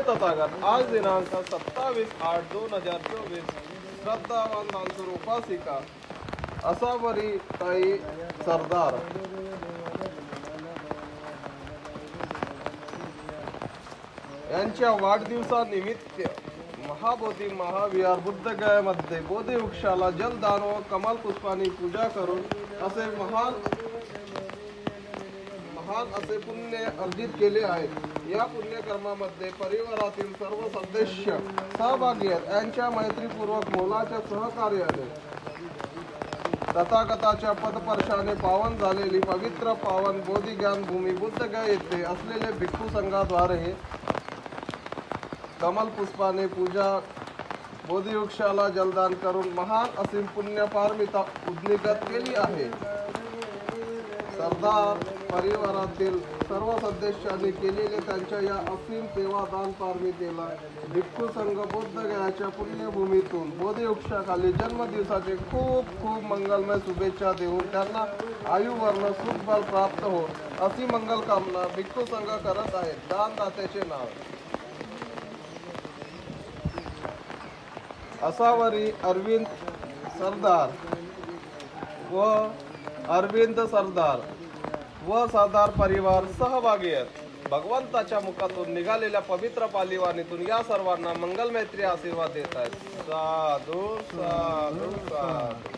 तथागत आज दिनांक 27/8/2024 श्रद्धावान उपासिका असावरी ताई सरदार यांच्या वाढदिवसानिमित्त महाबोधी महाविहार बुद्धगयामध्ये बोधी वृक्षाला जलदान व कमल पुष्पांनी पूजा करून असे महान असे पुण्य अर्जित केले आहे। या पुण्यकर्मामध्ये परिवारातील सर्व सदस्य सहभागी आहेत। यांच्या मैत्रीपूर्वक मोलाच्या सहकार्याने तथागताच्या पदस्पर्शाने पावन झालेली पवित्र पावन बोधी ज्ञान भूमी बुद्धगया येथे असलेले भिक्खू संघाद्वारे कमल पुष्पाने पूजा बोधी वृक्षाला जलदान करून महान असीम पुण्य पारमिता उद्निगत केली आहे। सरदार परिवारातील सर्व सदस्यांनी केलेले त्यांच्या या असीम सेवा दान पारमितेला भिक्खू संघ बोधगयाच्या पुण्यभूमीतून बोधी वृक्षाखाली जन्मदिवसाचे खूप खूप मंगलमय शुभेच्छा देऊन त्यांना आयुवर्ण सुखबल प्राप्त हो अशी मंगल कामना भिक्खू संघ करत आहेत। दानदात्याचे नाव असावरी अरविंद सरदार व अरविंद सरदार व सरदार परिवार सहभागी आहेत। भगवंताच्या मुखातून निघालेल्या पवित्र पालिवाणीतून या सर्वांना मंगलमैत्री आशीर्वाद देत आहेत। साधू साधू साधू।